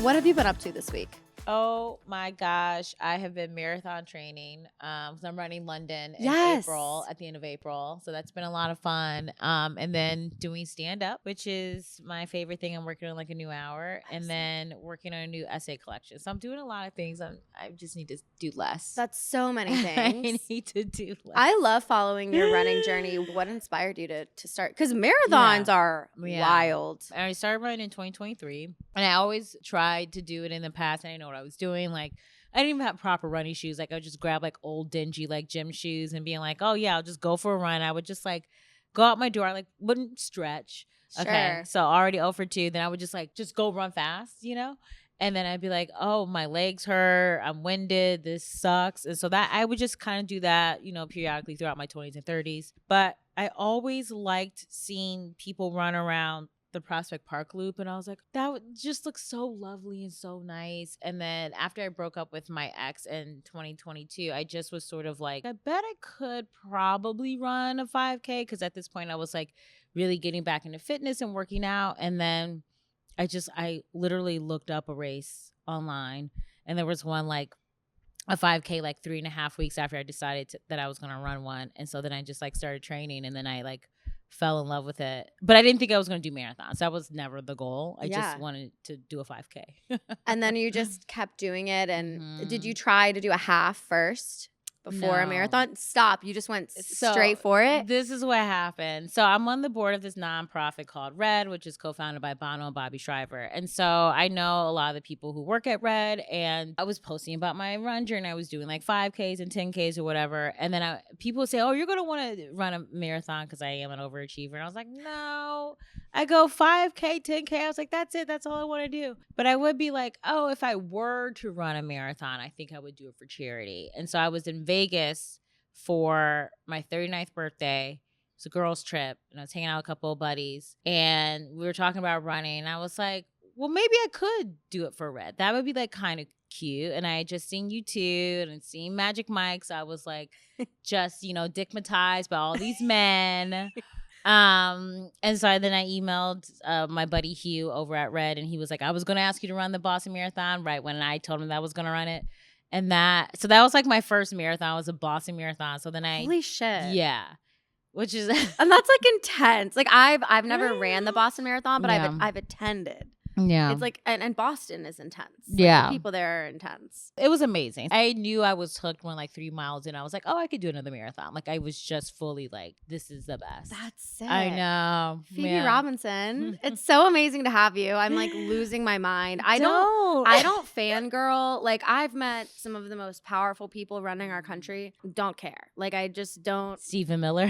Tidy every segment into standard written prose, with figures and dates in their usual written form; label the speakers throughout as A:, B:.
A: What have you been up to this week?
B: Oh my gosh, I have been marathon training. So I'm running London in April, at the end of April. So that's been a lot of fun. And then doing stand up, which is my favorite thing. I'm working on like a new hour, and then working on a new essay collection. So I'm doing a lot of things. I just need to do less.
A: That's so many things.
B: I need to do less.
A: I love following your running journey. What inspired you to start? Because marathons are wild.
B: And I started running in 2023, and I always tried to do it in the past. And I know what I was doing. Like, I didn't even have proper running shoes. Like, I would just grab like old dingy like gym shoes and being like, oh yeah, I'll just go for a run. I would just like go out my door. I like wouldn't stretch.
A: Sure.
B: Okay, so already 0 for 2. Then I would just go run fast, And then I'd be like, oh, my legs hurt. I'm winded. This sucks. And so that I would just kind of do that, periodically throughout my 20s and 30s. But I always liked seeing people run around the Prospect Park Loop. And I was like, that would just look so lovely and so nice. And then after I broke up with my ex in 2022, I just was sort of like, I bet I could probably run a 5K. Because at this point I was like really getting back into fitness and working out. And then I literally looked up a race online, and there was one like a 5K like 3.5 weeks after I decided that I was going to run one. And so then I just like started training, and then I like fell in love with it. But I didn't think I was going to do marathons. That was never the goal. I just wanted to do a 5K.
A: And then you just kept doing it. And did you try to do a half first? Before a marathon? Stop. You just went straight for it?
B: This is what happened. So I'm on the board of this nonprofit called Red, which is co-founded by Bono and Bobby Shriver. And so I know a lot of the people who work at Red, and I was posting about my run journey. I was doing like 5Ks and 10Ks or whatever. And then people would say, oh, you're going to want to run a marathon because I am an overachiever. And I was like, no. I go 5K, 10K. I was like, that's it. That's all I want to do. But I would be like, oh, if I were to run a marathon, I think I would do it for charity. And so I was in Vegas for my 39th birthday. It's a girls' trip. And I was hanging out with a couple of buddies. And we were talking about running. And I was like, well, maybe I could do it for Red. That would be like kind of cute. And I had just seen U2 and seen Magic Mike. So I was like just, dickmatized by all these men. And so then I emailed my buddy Hugh over at Red, and he was like, I was going to ask you to run the Boston Marathon right when I told him that I was going to run it. And that was like my first marathon, was a Boston Marathon. So then
A: holy shit.
B: Yeah. Which is
A: and that's like intense. Like I've never ran the Boston Marathon, but I've attended.
B: Yeah.
A: It's like, and Boston is intense.
B: Yeah.
A: The people there are intense.
B: It was amazing. I knew I was hooked when like 3 miles in. I was like, oh, I could do another marathon. Like I was just fully like, this is the best.
A: That's sick.
B: I know.
A: Phoebe Robinson. It's so amazing to have you. I'm like losing my mind. I don't fangirl. Like I've met some of the most powerful people running our country. Don't care. Like I just don't.
B: Stephen Miller.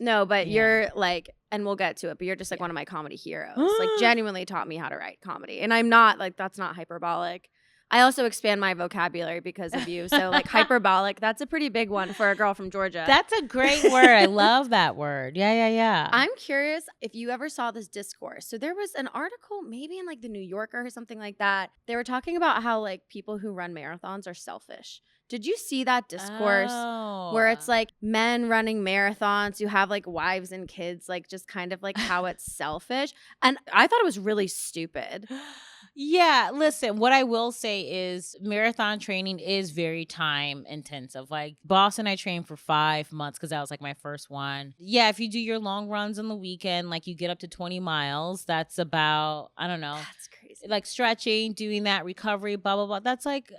A: No, but you're like, and we'll get to it, but you're just like one of my comedy heroes. Like genuinely taught me how to write comedy. And I'm not like, that's not hyperbolic. I also expand my vocabulary because of you. So like hyperbolic, that's a pretty big one for a girl from Georgia.
B: That's a great word. I love that word. Yeah.
A: I'm curious if you ever saw this discourse. So there was an article maybe in like the New Yorker or something like that. They were talking about how like people who run marathons are selfish. Did you see that discourse where it's like men running marathons who have like wives and kids, like just kind of like how it's selfish? And I thought it was really stupid.
B: Yeah, listen, what I will say is marathon training is very time intensive. Like Boston, I trained for 5 months because that was like my first one. Yeah, if you do your long runs on the weekend, like you get up to 20 miles, that's about, I don't know.
A: That's crazy.
B: Like stretching, doing that, recovery, blah, blah, blah. That's like,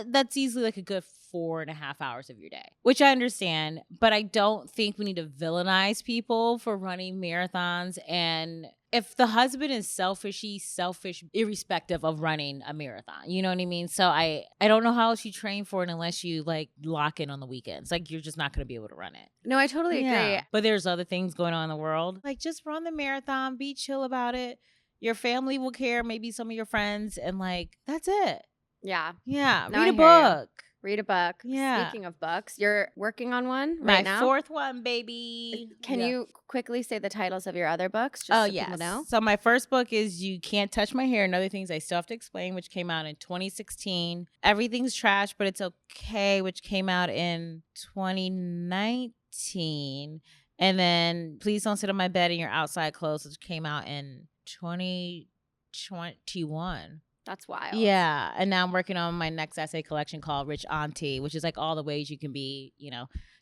B: that's easily like a good 4.5 hours of your day, which I understand, but I don't think we need to villainize people for running marathons. And if the husband is selfish, he's selfish irrespective of running a marathon. You know what I mean? So I don't know how else you train for it unless you like lock in on the weekends. Like you're just not going to be able to run it.
A: No, I totally agree.
B: But there's other things going on in the world. Like just run the marathon, be chill about it. Your family will care, maybe some of your friends, and like that's it.
A: Yeah.
B: Yeah.
A: Now
B: Read a book.
A: Read a book.
B: Yeah.
A: Speaking of books, you're working on one right now?
B: My 4th one, baby.
A: Can you quickly say the titles of your other books? Just so people know?
B: So my first book is You Can't Touch My Hair and Other Things I Still Have to Explain, which came out in 2016. Everything's Trash, But It's Okay, which came out in 2019. And then Please Don't Sit on My Bed in Your Outside Clothes, which came out in 2021.
A: That's wild.
B: Yeah. And now I'm working on my next essay collection called Rich Auntie, which is like all the ways you can be,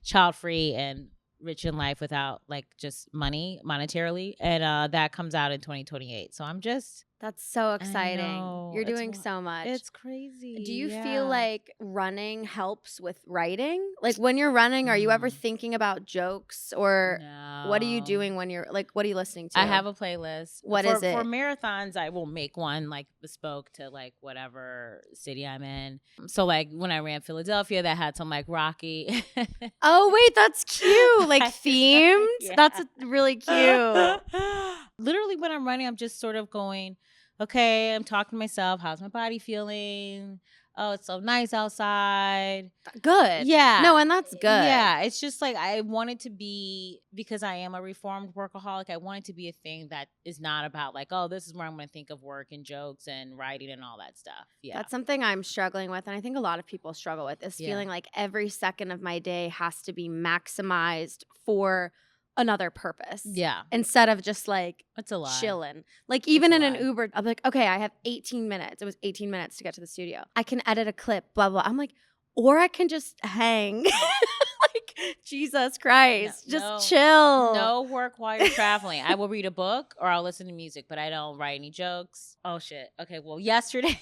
B: child free and rich in life without like just money monetarily. And that comes out in 2028. So I'm just.
A: That's so
B: I
A: exciting.
B: know,
A: You're doing so much.
B: It's crazy.
A: Do you feel like running helps with writing? Like when you're running, are you ever thinking about jokes or what are you
B: No.
A: doing when you're like, what are you listening to?
B: I have a playlist.
A: What is it?
B: For marathons, I will make one like bespoke to like whatever city I'm in. So like when I ran Philadelphia, that had some like Rocky.
A: Oh, wait, that's cute. Like themed?
B: Yeah.
A: That's really cute.
B: Literally when I'm running, I'm just sort of going, okay, I'm talking to myself. How's my body feeling? Oh, it's so nice outside.
A: Good.
B: Yeah.
A: No, and that's good.
B: Yeah. It's just like I want it to be, because I am a reformed workaholic, I want it to be a thing that is not about like, oh, this is where I'm going to think of work and jokes and writing and all that stuff. Yeah.
A: That's something I'm struggling with. And I think a lot of people struggle with is feeling like every second of my day has to be maximized for another purpose.
B: Yeah.
A: Instead of just like
B: It's a lie.
A: chilling. Like even
B: It's
A: in
B: a
A: an
B: lie.
A: Uber, I'm like, okay, I have 18 minutes. It was 18 minutes to get to the studio. I can edit a clip, blah, blah. I'm like, or I can just hang. Like, Jesus Christ. Just chill.
B: No work while you're traveling. I will read a book or I'll listen to music, but I don't write any jokes. Oh, shit. Okay, well, yesterday.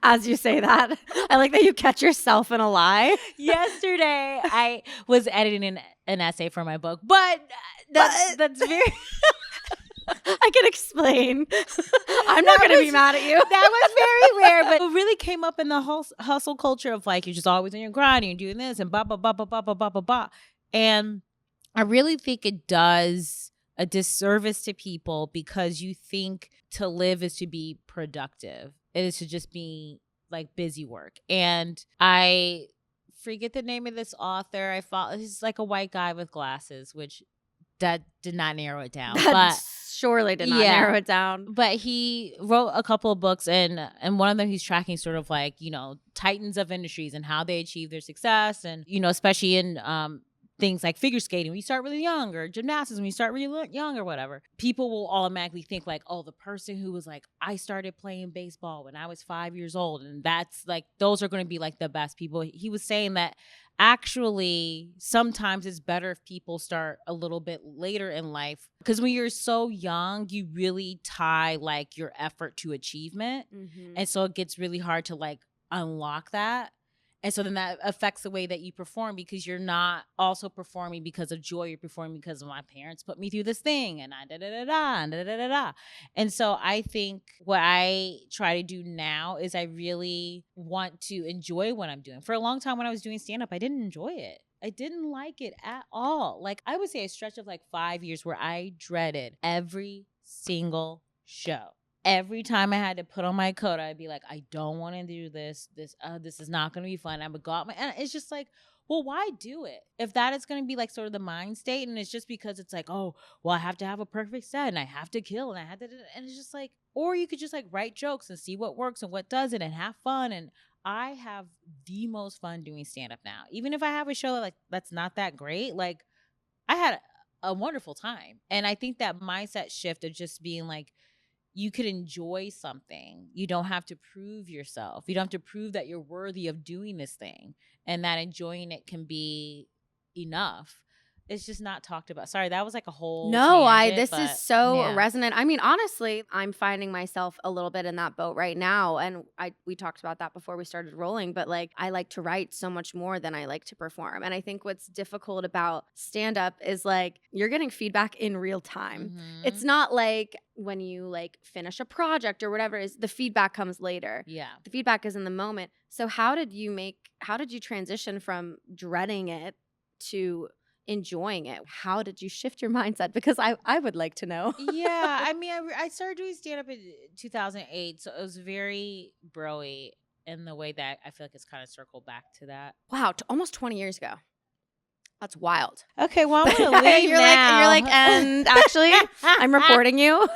A: As you say that, I like that you catch yourself in a lie.
B: Yesterday, I was editing an essay for my book, but that's very.
A: I can explain. I'm not going to be mad at you.
B: That was very rare, but it really came up in the whole hustle culture of like, you're just always on your grind, you're doing this and blah, blah, blah, blah, blah, blah, blah, blah, blah. And I really think it does a disservice to people because you think to live is to be productive. It is to just be like busy work. And I forget the name of this author. I thought he's like a white guy with glasses, which that did not narrow it down.
A: That surely did not narrow it down.
B: But he wrote a couple of books, and one of them he's tracking sort of like, titans of industries and how they achieve their success. And, especially in things like figure skating, when you start really young, or gymnastics, when you start really young or whatever, people will automatically think like, oh, the person who was like, I started playing baseball when I was 5 years old. And that's like, those are going to be like the best people. He was saying that actually sometimes it's better if people start a little bit later in life, because when you're so young, you really tie like your effort to achievement.
A: Mm-hmm.
B: And so it gets really hard to like unlock that. And so then that affects the way that you perform, because you're not also performing because of joy. You're performing because of my parents put me through this thing and I da-da-da-da and da-da-da-da. And so I think what I try to do now is I really want to enjoy what I'm doing. For a long time when I was doing stand-up, I didn't enjoy it. I didn't like it at all. Like I would say a stretch of like 5 years where I dreaded every single show. Every time I had to put on my coat, I'd be like, I don't want to do this. This is not going to be fun. I would go out and it's just like, well, why do it? If that is going to be like sort of the mind state, and it's just because it's like, oh, well, I have to have a perfect set and I have to kill and I have to, and it's just like, or you could just like write jokes and see what works and what doesn't and have fun. And I have the most fun doing stand-up now. Even if I have a show that's not that great, like I had a wonderful time. And I think that mindset shift of just being like, you could enjoy something. You don't have to prove yourself. You don't have to prove that you're worthy of doing this thing, and that enjoying it can be enough. It's just not talked about. Sorry, that was like a whole tangent,
A: this is so resonant. I mean, honestly, I'm finding myself a little bit in that boat right now. And we talked about that before we started rolling, but like I like to write so much more than I like to perform. And I think what's difficult about stand-up is like you're getting feedback in real time.
B: Mm-hmm.
A: It's not like when you like finish a project or whatever, is the feedback comes later.
B: Yeah.
A: The feedback is in the moment. So how did you transition from dreading it to enjoying it? How did you shift your mindset? Because I would like to know.
B: Yeah, I mean, I started doing stand-up in 2008, so it was very bro-y in the way that I feel like it's kind of circled back to that.
A: Wow, almost 20 years ago. That's wild.
B: Okay, well, I'm gonna leave now.
A: You're like, and actually, I'm reporting you.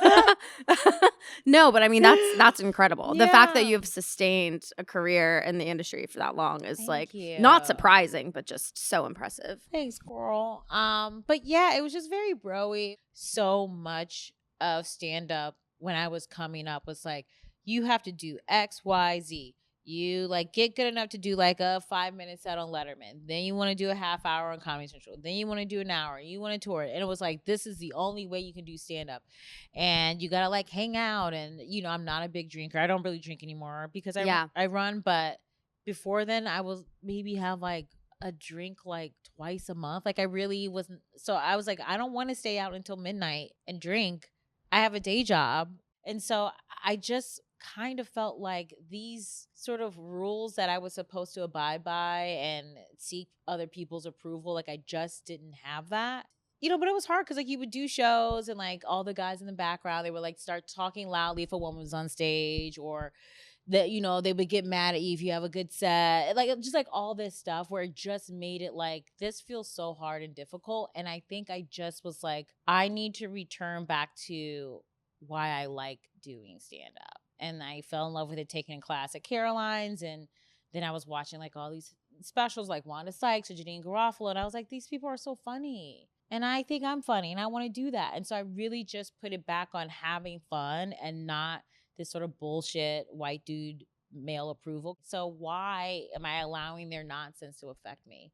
A: No, but I mean, that's incredible.
B: Yeah.
A: The fact that you've sustained a career in the industry for that long is
B: Thank you.
A: not surprising, but just so impressive.
B: Thanks, girl. But yeah, it was just very bro-y. So much of stand-up when I was coming up was like, you have to do X, Y, Z. You like get good enough to do like a 5-minute set on Letterman. Then you want to do a half hour on Comedy Central. Then you want to do an hour. You want to tour it. And it was like, this is the only way you can do stand up. And you got to like hang out. And, you know, I'm not a big drinker. I don't really drink anymore because I run. But before then, I will maybe have like a drink like twice a month. Like I really wasn't. So I was like, I don't want to stay out until midnight and drink. I have a day job. And so I just kind of felt like these sort of rules that I was supposed to abide by and seek other people's approval, like I just didn't have that. You know, but it was hard because like you would do shows and like all the guys in the background, they would like start talking loudly if a woman was on stage, or that, you know, they would get mad at you if you have a good set. Like just like all this stuff where it just made it like, this feels so hard and difficult. And I think I just was like, I need to return back to why I like doing stand up. And I fell in love with it taking a class at Caroline's. And then I was watching like all these specials like Wanda Sykes or Janine Garofalo. And I was like, these people are so funny. And I think I'm funny and I want to do that. And so I really just put it back on having fun and not this sort of bullshit white dude male approval. So why am I allowing their nonsense to affect me?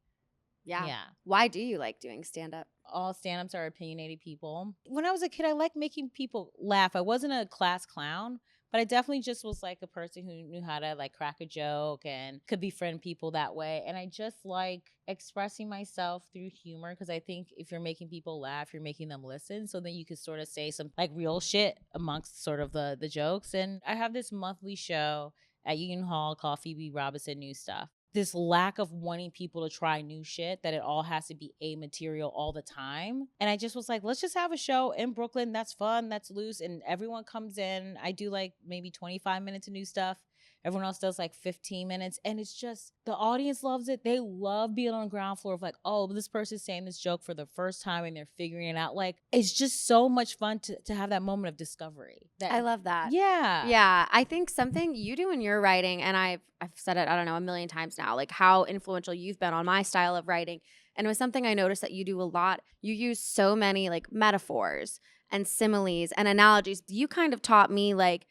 A: Yeah. Why do you like doing stand-up?
B: All stand-ups are opinionated people. When I was a kid, I liked making people laugh. I wasn't a class clown, but I definitely just was like a person who knew how to like crack a joke and could befriend people that way. And I just like expressing myself through humor because I think if you're making people laugh, you're making them listen. So then you could sort of say some like real shit amongst sort of the jokes. And I have this monthly show at Union Hall called Phoebe Robinson New Stuff. This lack of wanting people to try new shit, that it all has to be a material all the time. And I just was like, let's just have a show in Brooklyn that's fun, that's loose, and everyone comes in. I do like maybe 25 minutes of new stuff. Everyone else does like 15 minutes. And it's just, the audience loves it. They love being on the ground floor of like, oh, this person's saying this joke for the first time and they're figuring it out. Like, it's just so much fun to have that moment of discovery.
A: I love that.
B: Yeah.
A: Yeah. I think something you do in your writing, and I've said it, I don't know, a million times now, like how influential you've been on my style of writing. And it was something I noticed that you do a lot. You use so many like metaphors and similes and analogies. You kind of taught me like,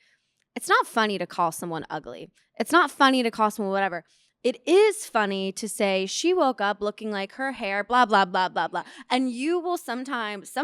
A: it's not funny to call someone ugly. It's not funny to call someone whatever. It is funny to say she woke up looking like her hair, blah, blah, blah, blah, blah. And you will sometimes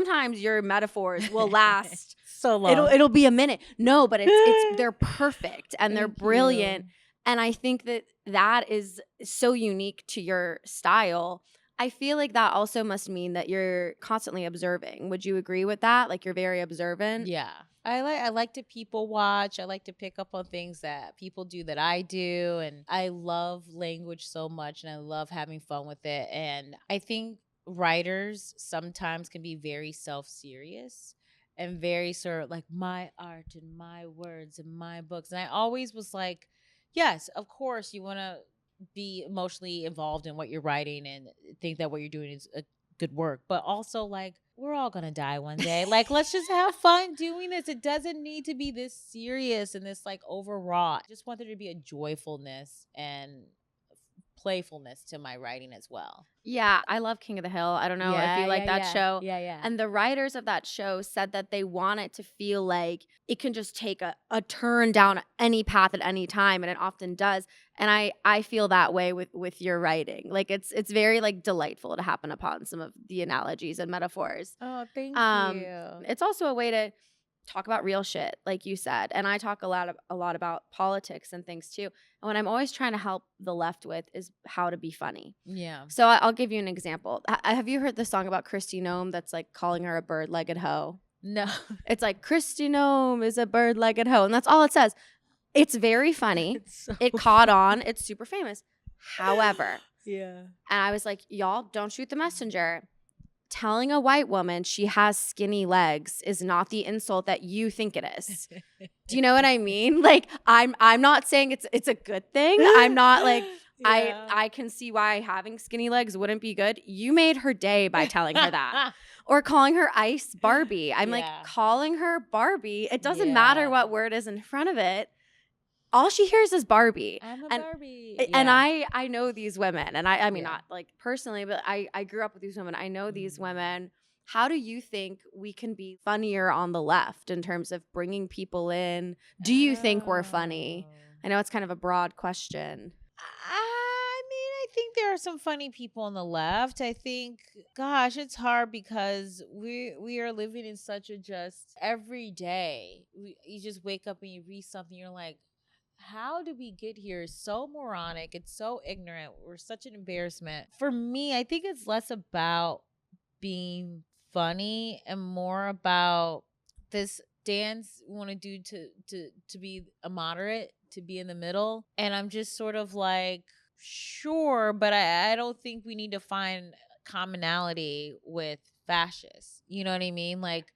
A: your metaphors will last
B: so long.
A: It'll be a minute. No, but it's they're perfect and they're brilliant. And I think that is so unique to your style. I feel like that also must mean that you're constantly observing. Would you agree with that? Like you're very observant?
B: Yeah. I like to people watch. I like to pick up on things that people do that I do. And I love language so much and I love having fun with it. And I think writers sometimes can be very self-serious and very sort of like my art and my words and my books. And I always was like, yes, of course you want to be emotionally involved in what you're writing and think that what you're doing is a good work, but also like we're all gonna die one day. Like let's just have fun doing this. It doesn't need to be this serious and this like overwrought. I just want there to be a joyfulness and playfulness to my writing as well.
A: Yeah, I love King of the Hill. I don't know if you like that show.
B: Yeah.
A: And the writers of that show said that they want it to feel like it can just take a turn down any path at any time, and it often does. And I feel that way with your writing. Like it's very like delightful to happen upon some of the analogies and metaphors.
B: Oh, thank you.
A: It's also a way to talk about real shit, like you said. And I talk a lot about politics and things too. And what I'm always trying to help the left with is how to be funny.
B: Yeah.
A: So I'll give you an example. Have you heard the song about Christy Nome that's like calling her a bird-legged hoe?
B: No.
A: It's like, Christy Nome is a bird-legged hoe. And that's all it says. It's very funny. It caught on. It's super famous. However.
B: Yeah.
A: And I was like, y'all, don't shoot the messenger. Telling a white woman she has skinny legs is not the insult that you think it is. Do you know what I mean? Like I'm not saying it's a good thing. I'm not like I can see why having skinny legs wouldn't be good. You made her day by telling her that. Or calling her Ice Barbie. I'm like, calling her Barbie. It doesn't matter what word is in front of it. All she hears is Barbie.
B: I'm a Barbie.
A: And I know these women. And I mean, not like personally, but I grew up with these women. I know these women how do you think we can be funnier on the left in terms of bringing people in? Do you think we're funny? I know it's kind of a broad question.
B: I mean, I think there are some funny people on the left. I think, gosh, it's hard because we are living in such a just every day. You just wake up and you read something, you're like, how did we get here? It's so moronic. It's so ignorant. We're such an embarrassment. For me, I think it's less about being funny and more about this dance we want to do to be a moderate, to be in the middle. And I'm just sort of like, sure, but I don't think we need to find commonality with fascists. You know what I mean? Like,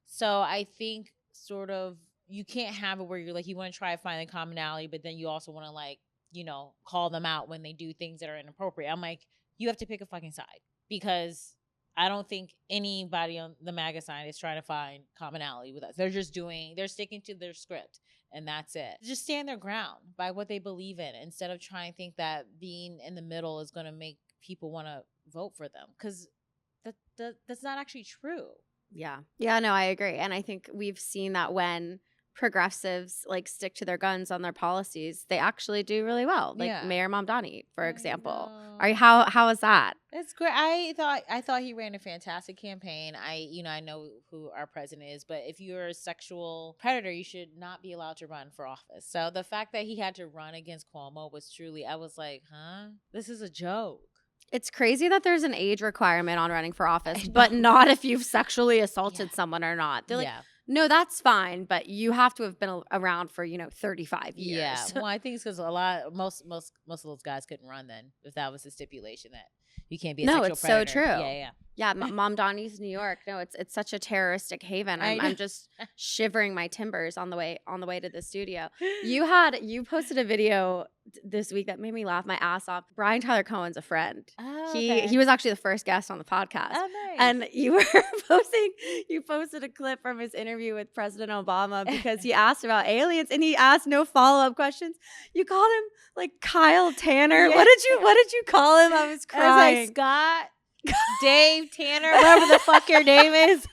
B: so I think sort of you can't have it where you're like, you want to try to find the commonality, but then you also want to, like, you know, call them out when they do things that are inappropriate. I'm like, you have to pick a fucking side, because I don't think anybody on the MAGA side is trying to find commonality with us. They're sticking to their script, and that's it. Just stand their ground by what they believe in, instead of trying to think that being in the middle is going to make people want to vote for them, because that's not actually true.
A: Yeah. Yeah, no, I agree. And I think we've seen that when progressives like stick to their guns on their policies, they actually do really well. Like Mayor Mamdani, for example. How is that?
B: It's great. I thought he ran a fantastic campaign. I know who our president is, but if you're a sexual predator, you should not be allowed to run for office. So the fact that he had to run against Cuomo was truly, I was like, huh? This is a joke.
A: It's crazy that there's an age requirement on running for office, but not if you've sexually assaulted someone or not. They're like, no, that's fine, but you have to have been around for 35 years.
B: Yeah, well, I think it's because most of those guys couldn't run then, if that was the stipulation, that you can't be a sexual predator.
A: No, it's so true.
B: Yeah.
A: Mamdani's New York. No, it's such a terroristic haven. I'm just shivering my timbers on the way to the studio. You posted a video this week that made me laugh my ass off. Brian Tyler Cohen's a friend.
B: Oh,
A: He was actually the first guest on the podcast.
B: Oh, nice.
A: And you posted a clip from his interview with President Obama because he asked about aliens and he asked no follow-up questions. You called him like Kyle Tanner.
B: Yeah.
A: What did you call him? I was crying.
B: I was like, Scott, Dave, Tanner, whatever the fuck your name is.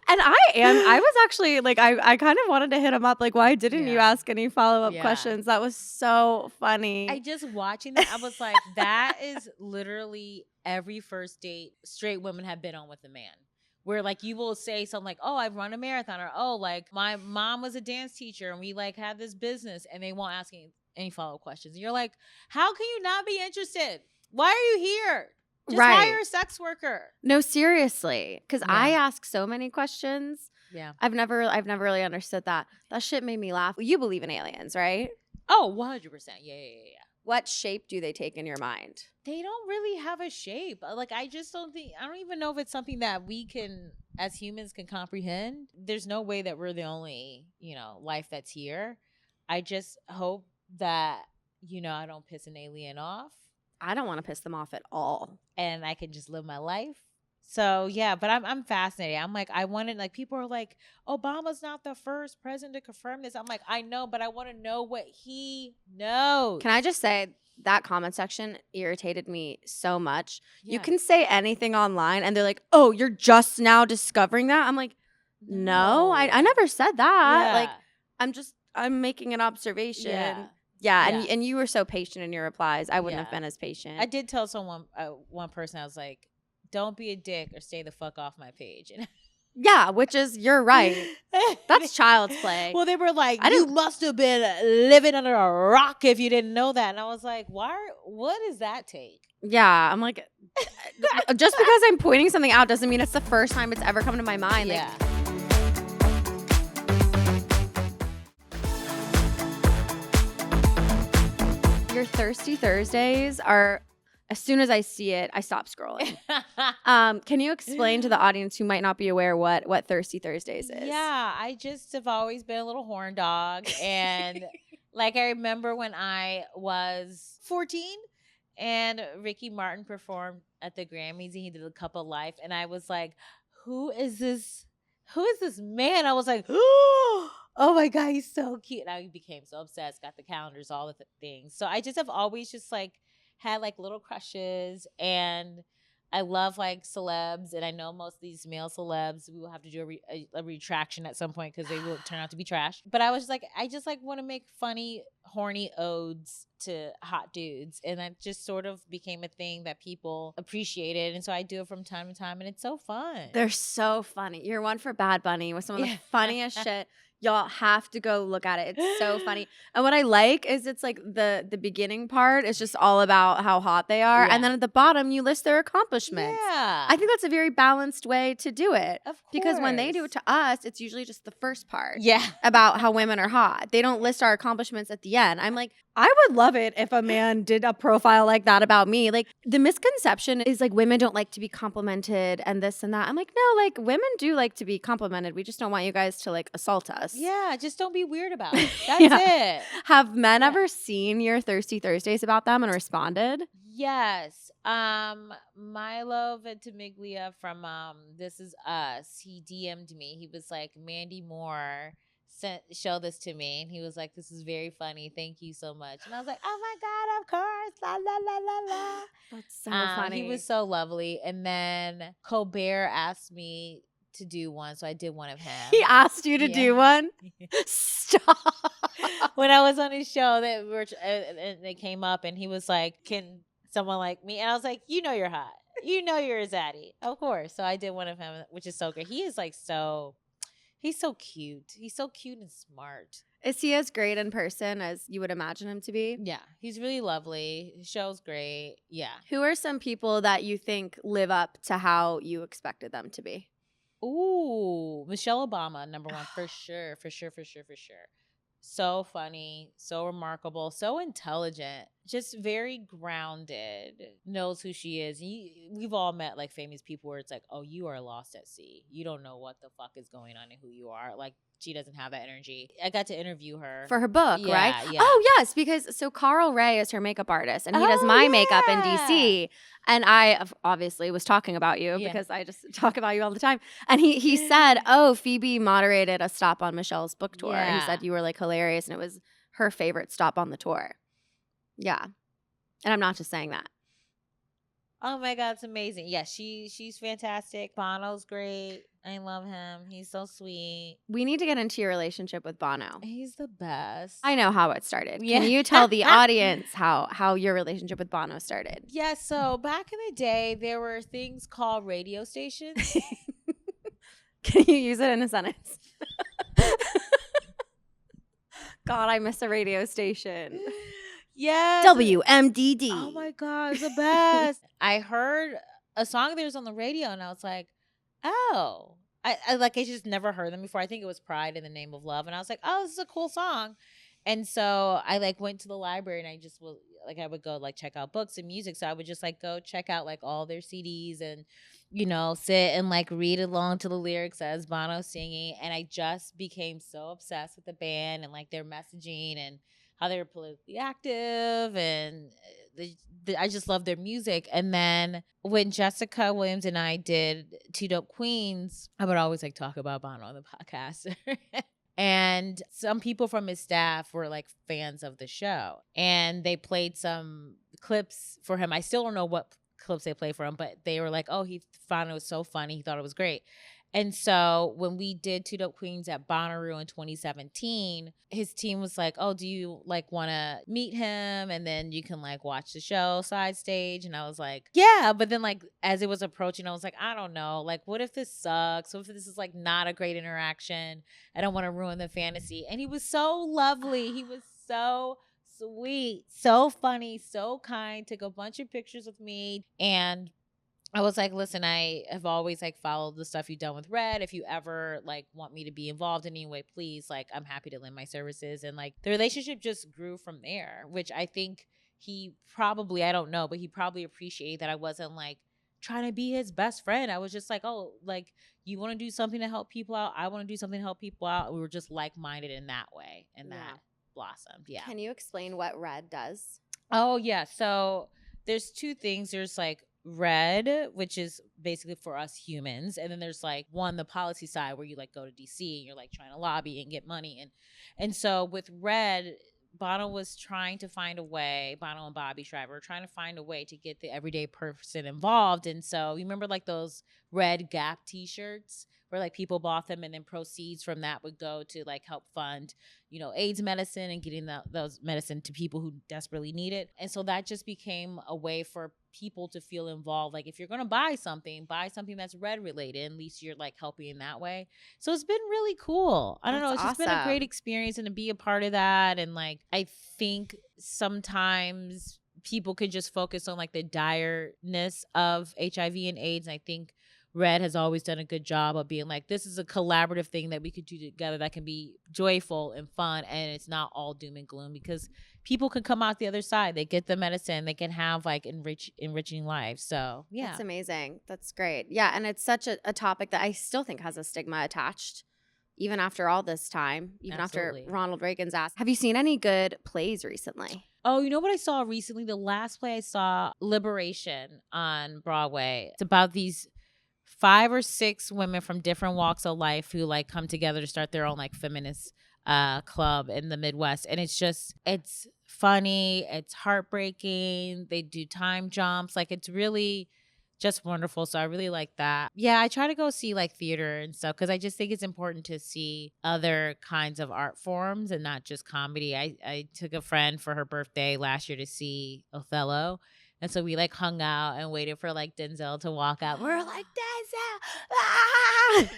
A: And I was actually like, I kind of wanted to hit him up. Like, why didn't you ask any follow-up questions? That was so funny.
B: I just watching that, I was like, that is literally every first date straight women have been on with a man. Where like you will say something like, oh, I've run a marathon, or oh, like my mom was a dance teacher and we like had this business, and they won't ask any follow-up questions. And you're like, how can you not be interested? Why are you here? Just hire a sex worker.
A: No, seriously. Because I ask so many questions.
B: Yeah.
A: I've never really understood that. That shit made me laugh. You believe in aliens, right?
B: Oh, 100%. Yeah.
A: What shape do they take in your mind?
B: They don't really have a shape. Like, I don't even know if it's something that we can, as humans, can comprehend. There's no way that we're the only, life that's here. I just hope that, I don't piss an alien off.
A: I don't want to piss them off at all.
B: And I can just live my life. So, yeah, but I'm fascinated. I'm like, I wanted, like, people are like, Obama's not the first president to confirm this. I'm like, I know, but I want to know what he knows.
A: Can I just say that comment section irritated me so much. Yeah. You can say anything online and they're like, oh, you're just now discovering that? I'm like, no, I never said that.
B: Yeah.
A: Like, I'm making an observation. Yeah. And you were so patient in your replies. I wouldn't have been as patient.
B: I did tell one person, I was like, don't be a dick or stay the fuck off my page.
A: Yeah, which is, you're right. That's child's play.
B: Well, they were like, you must have been living under a rock if you didn't know that. And I was like, what does that take?
A: Yeah, I'm like, just because I'm pointing something out doesn't mean it's the first time it's ever come to my mind.
B: Yeah.
A: Your Thirsty Thursdays are, as soon as I see it, I stop scrolling. Can you explain to the audience who might not be aware what Thirsty Thursdays is?
B: Yeah, I just have always been a little horn dog. And like, I remember when I was 14 and Ricky Martin performed at the Grammys and he did a Cup of Life. And I was like, who is this man? I was like, oh my God, he's so cute. And I became so obsessed, got the calendars, all the things. So I just have always just like had like little crushes. And I love like celebs, and I know most of these male celebs, we will have to do a retraction at some point because they will turn out to be trash. But I was just like, I just like want to make funny, horny odes to hot dudes, and that just sort of became a thing that people appreciated, and so I do it from time to time, and it's so fun.
A: They're so funny. You're one for Bad Bunny with some of the funniest shit. Y'all have to go look at it. It's so funny. And what I like is it's like the beginning part is just all about how hot they are.
B: Yeah.
A: And then at the bottom, you list their accomplishments.
B: Yeah.
A: I think that's a very balanced way to do it.
B: Of course.
A: Because when they do it to us, it's usually just the first part.
B: Yeah.
A: About how women are hot. They don't list our accomplishments at the end. I'm like, I would love it if a man did a profile like that about me. Like, the misconception is like women don't like to be complimented and this and that. I'm like, no, like women do like to be complimented. We just don't want you guys to like assault us.
B: Yeah, just don't be weird about it. That's it.
A: Have men ever seen your Thirsty Thursdays about them and responded?
B: Yes. Milo Ventimiglia from This Is Us, he DM'd me. He was like, Mandy Moore show this to me, and he was like, this is very funny, thank you so much. And I was like, oh my god, of course, la la la la la.
A: That's so funny.
B: He was so lovely. And then Colbert asked me to do one, so I did one of him.
A: He asked you to do one? Stop.
B: When I was on his show, that they came up, and he was like, can someone like me? And I was like, you know you're hot, you know you're a zaddy, of course. So I did one of him, which is so great. He is like he's so cute. He's so cute and smart.
A: Is he as great in person as you would imagine him to be?
B: Yeah, he's really lovely. His show's great. Yeah.
A: Who are some people that you think live up to how you expected them to be?
B: Ooh, Michelle Obama, number one, for sure. So funny, so remarkable, so intelligent, just very grounded, knows who she is. We've all met like famous people where it's like, oh, you are lost at sea. You don't know what the fuck is going on and who you are. Like, she doesn't have that energy. I got to interview her.
A: For her book,
B: Yeah,
A: right?
B: yeah.
A: Oh, yes, because so Carl Ray is her makeup artist, and he does my makeup in DC. And I obviously was talking about you because I just talk about you all the time. And he said, oh, Phoebe moderated a stop on Michelle's book tour.
B: Yeah.
A: He said you were like hilarious, and it was her favorite stop on the tour. Yeah. And I'm not just saying that.
B: Oh my God, it's amazing. Yeah, she's fantastic. Bono's great. I love him. He's so sweet.
A: We need to get into your relationship with Bono.
B: He's the best.
A: I know how it started.
B: Yeah.
A: Can you tell the audience how your relationship with Bono started?
B: Yeah, so back in the day, there were things called radio stations.
A: Can you use it in a sentence? God, I miss a radio station.
B: Yes.
A: WMDD.
B: Oh my God, it's the best. I heard a song that was on the radio, and I was like, oh. I just never heard them before. I think it was Pride in the Name of Love. And I was like, oh, this is a cool song. And so I like went to the library, and I just I would go like check out books and music. So I would just like go check out like all their CDs and, sit and like read along to the lyrics as Bono singing. And I just became so obsessed with the band and like their messaging and how they were politically active, and I just love their music. And then when Jessica Williams and I did Two Dope Queens, I would always like talk about Bono on the podcast. And some people from his staff were like fans of the show, and they played some clips for him. I still don't know what clips they played for him, but they were like, oh, he found it was so funny. He thought it was great. And so when we did Two Dope Queens at Bonnaroo in 2017, his team was like, oh, do you like want to meet him? And then you can like watch the show side stage. And I was like, yeah. But then like as it was approaching, I was like, I don't know. Like, what if this sucks? What if this is like not a great interaction? I don't want to ruin the fantasy. And he was so lovely. He was so sweet, so funny, so kind, took a bunch of pictures with me. And I was like, listen, I have always like followed the stuff you've done with Red. If you ever like want me to be involved in any way, please, like I'm happy to lend my services. And like the relationship just grew from there, which I think he probably, I don't know, but he probably appreciated that I wasn't like trying to be his best friend. I was just like, oh, like you want to do something to help people out? I want to do something to help people out. We were just like-minded in that way, and that blossomed. Yeah.
A: Can you explain what Red does?
B: Oh, yeah. So there's two things. There's like Red, which is basically for us humans, and then there's like the policy side where you like go to DC and you're like trying to lobby and get money, and so with Red, Bono was trying to find a way, Bono and Bobby Schreiber were trying to find a way to get the everyday person involved. And so you remember like those red Gap t-shirts where like people bought them and then proceeds from that would go to like help fund, AIDS medicine and getting those medicine to people who desperately need it. And so that just became a way for people to feel involved. Like if you're going to buy something that's red related, at least you're like helping in that way. So it's been really cool. I don't know. It's just been a great experience and to be a part of that. And like, I think sometimes people can just focus on like the direness of HIV and AIDS. And I think Red has always done a good job of being like, this is a collaborative thing that we could do together that can be joyful and fun. And it's not all doom and gloom because people can come out the other side. They get the medicine. They can have like enriching lives. So, yeah.
A: That's amazing. That's great. Yeah. And it's such a topic that I still think has a stigma attached, even after all this time, even after Ronald Reagan's ass. Have you seen any good plays recently?
B: Oh, you know what I saw recently? The last play I saw, Liberation on Broadway. It's about these 5 or 6 women from different walks of life who like come together to start their own like feminist club in the Midwest. And it's funny. It's heartbreaking. They do time jumps. Like it's really just wonderful. So I really like that. Yeah, I try to go see like theater and stuff because I just think it's important to see other kinds of art forms and not just comedy. I took a friend for her birthday last year to see Othello. And so we like hung out and waited for like Denzel to walk out. We're like, Denzel! Ah!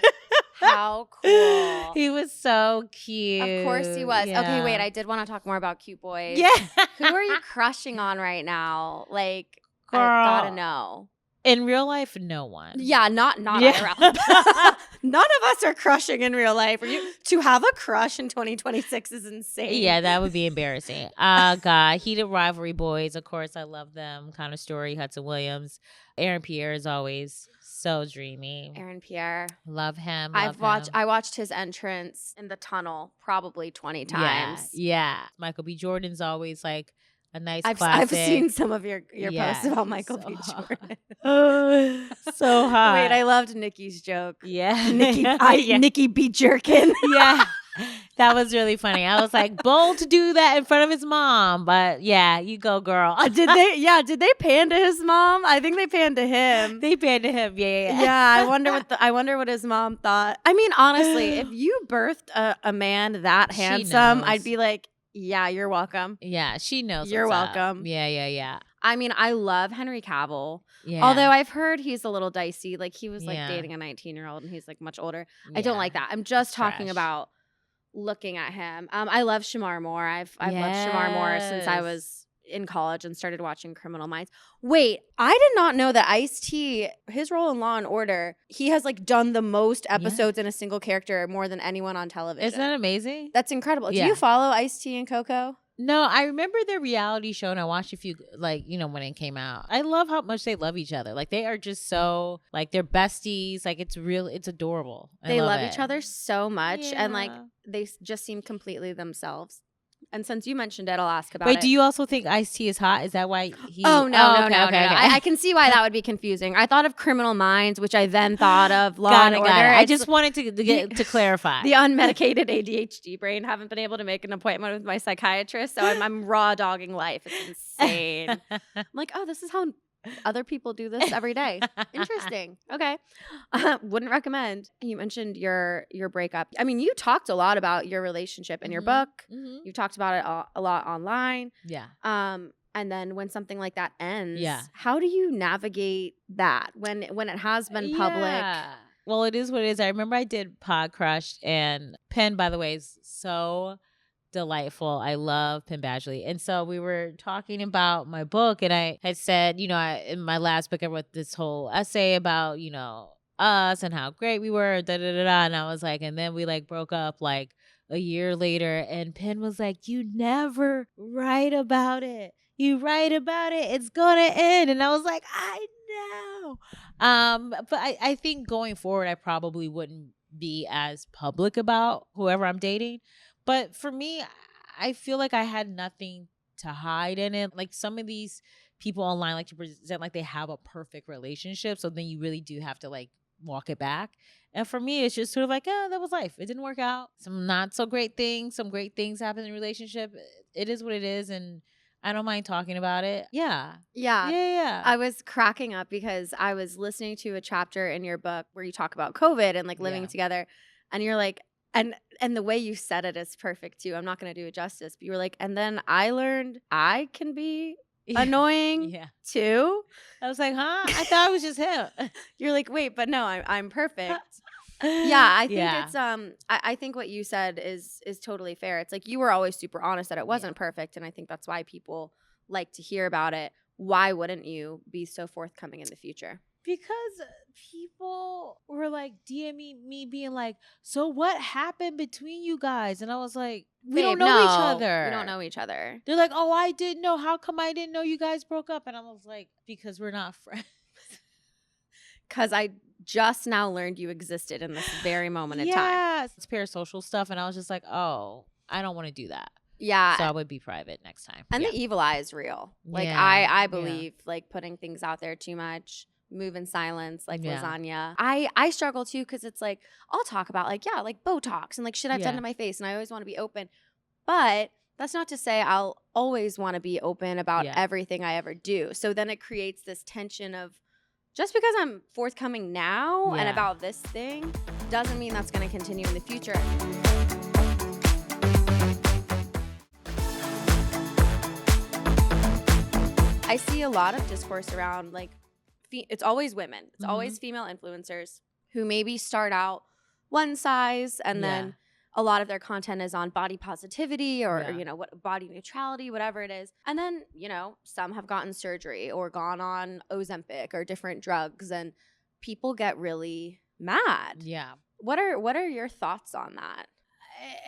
A: How cool.
B: He was so cute.
A: Of course he was.
B: Yeah.
A: Okay, wait, I did want to talk more about cute boys.
B: Yeah.
A: Who are you crushing on right now? Like,
B: Girl.
A: I gotta know.
B: In real life, no one.
A: Yeah, not IRL. None of us are crushing in real life. To have a crush in 2026 is insane.
B: Yeah, that would be embarrassing. God, Heated Rivalry Boys, of course, I love them. Kind of Story, Hudson Williams. Aaron Pierre is always so dreamy.
A: Aaron Pierre.
B: Love him.
A: I watched his entrance in the tunnel probably 20 times.
B: Yeah. Michael B. Jordan's always like a nice
A: I've
B: classic.
A: seen some of your posts about Michael B. Jordan.
B: So hot.
A: Wait, I loved Nikki's joke.
B: Yeah.
A: Nikki B. Jerkin.
B: Yeah. That was really funny. I was like, bold to do that in front of his mom. But yeah, you go, girl.
A: Did they pan to his mom? I think they panned to him.
B: They panned to him. Yeah.
A: Yeah, I wonder what his mom thought. I mean, honestly, if you birthed a man that handsome, I'd be like, yeah, you're welcome.
B: Yeah, she knows.
A: You're welcome.
B: Up. Yeah.
A: I mean, I love Henry Cavill.
B: Yeah.
A: Although I've heard he's a little dicey. Like he was like
B: Yeah.
A: dating a 19-year-old and he's like much older.
B: Yeah.
A: I don't like that. I'm just talking
B: Trash.
A: about looking at him. I love Shamar Moore. I've loved Shamar Moore since I was in college and started watching Criminal Minds. Wait, I did not know that Ice-T, his role in Law and Order, he has like done the most episodes in a single character more than anyone on television.
B: Isn't that amazing?
A: That's incredible.
B: Yeah.
A: Do you follow Ice-T and Coco?
B: No, I remember their reality show and I watched a few, like, when it came out. I love how much they love each other. Like, they are just so, like, they're besties. Like, it's adorable.
A: They love
B: it.
A: each other so much and, like,
B: Yeah.
A: they just seem completely themselves. And since you mentioned it, I'll ask about
B: Wait,
A: it.
B: do you also think Ice-T is hot? Is that why he...
A: Oh, no.
B: Okay.
A: I can see why that would be confusing. I thought of Criminal Minds, which I then thought of Law and Order.
B: I just wanted to clarify.
A: The unmedicated ADHD brain. Haven't been able to make an appointment with my psychiatrist, so I'm raw dogging life. It's insane. I'm like, oh, this is how other people do this every day. Interesting. Okay. Wouldn't recommend. You mentioned your breakup. I mean, you talked a lot about your relationship in your book.
B: Mm-hmm.
A: You talked about it a lot online.
B: Yeah.
A: And then when something like that ends,
B: Yeah.
A: how do you navigate that when it has been public?
B: Yeah. Well, it is what it is. I remember I did Pod Crushed, and Penn, by the way, is so delightful. I love Penn Badgley. And so we were talking about my book, and I had said, in my last book, I wrote this whole essay about, us and how great we were, And I was like, and then we like broke up like a year later, and Penn was like, you never write about it. You write about it, it's gonna end. And I was like, I know. But I think going forward, I probably wouldn't be as public about whoever I'm dating. But for me, I feel like I had nothing to hide in it. Like some of these people online like to present like they have a perfect relationship. So then you really do have to like walk it back. And for me, it's just sort of like, that was life. It didn't work out. Some not so great things, some great things happen in a relationship. It is what it is. And I don't mind talking about it. Yeah.
A: Yeah.
B: Yeah.
A: I was cracking up because I was listening to a chapter in your book where you talk about COVID and like living together. And you're like, and the way you said it is perfect too. I'm not going to do it justice. But you were like, and then I learned I can be annoying too.
B: I was like, huh? I thought it was just him.
A: You're like, wait, but no, I'm perfect. Yeah, I think it's I think what you said is totally fair. It's like you were always super honest that it wasn't perfect, and I think that's why people like to hear about it. Why wouldn't you be so forthcoming in the future?
B: Because people were like DMing me being like, so what happened between you guys? And I was like, we don't know each other.
A: We don't know each other.
B: They're like, oh, I didn't know. How come I didn't know you guys broke up? And I was like, because we're not friends.
A: Because I just now learned you existed in this very moment in time.
B: Yeah, it's parasocial stuff. And I was just like, oh, I don't want to do that.
A: Yeah.
B: So I would be private next time.
A: And the evil eye is real. Like, I believe, like, putting things out there too much, move in silence, like lasagna. I struggle, too, because it's like, I'll talk about, like, like Botox and, like, shit I've done to my face. And I always want to be open. But that's not to say I'll always want to be open about everything I ever do. So then it creates this tension of, just because I'm forthcoming now and about this thing doesn't mean that's going to continue in the future. I see a lot of discourse around, like, it's always women. It's always female influencers who maybe start out one size and then a lot of their content is on body positivity or you know, what body neutrality, whatever it is. And then, you know, some have gotten surgery or gone on Ozempic or different drugs, and people get really mad. Yeah. What are your thoughts on that?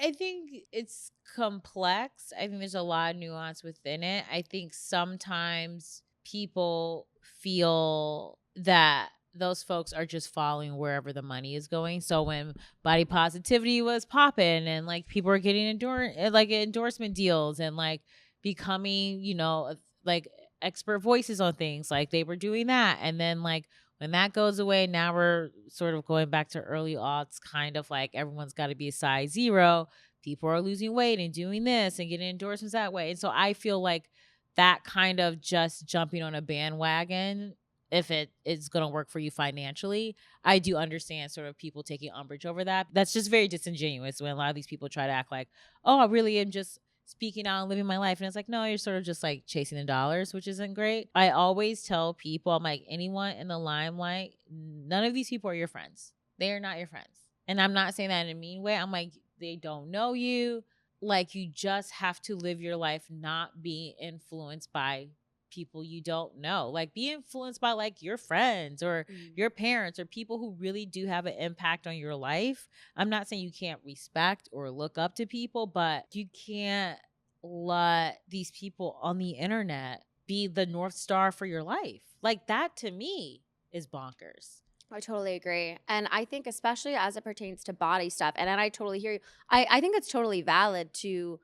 B: I think it's complex. I think there's a lot of nuance within it. I think sometimes people feel that those folks are just following wherever the money is going. So when body positivity was popping and like people were getting endorsement deals and like becoming, you know, like expert voices on things, like they were doing that. And then like when that goes away, now we're sort of going back to early aughts, kind of like everyone's got to be a size 0. People are losing weight and doing this and getting endorsements that way. And so I feel like that kind of just jumping on a bandwagon, if it is going to work for you financially, I do understand sort of people taking umbrage over that. That's just very disingenuous when a lot of these people try to act like, oh, I really am just speaking out and living my life. And it's like, no, you're sort of just like chasing the dollars, which isn't great. I always tell people, I'm like, anyone in the limelight, none of these people are your friends. They are not your friends. And I'm not saying that in a mean way. I'm like, they don't know you. Like, you just have to live your life not being influenced by people you don't know. Like, be influenced by like your friends or your parents or people who really do have an impact on your life. I'm not saying you can't respect or look up to people, but you can't let these people on the internet be the North Star for your life. Like, that to me is bonkers.
A: I totally agree. And I think especially as it pertains to body stuff, and I totally hear you. I think it's totally valid to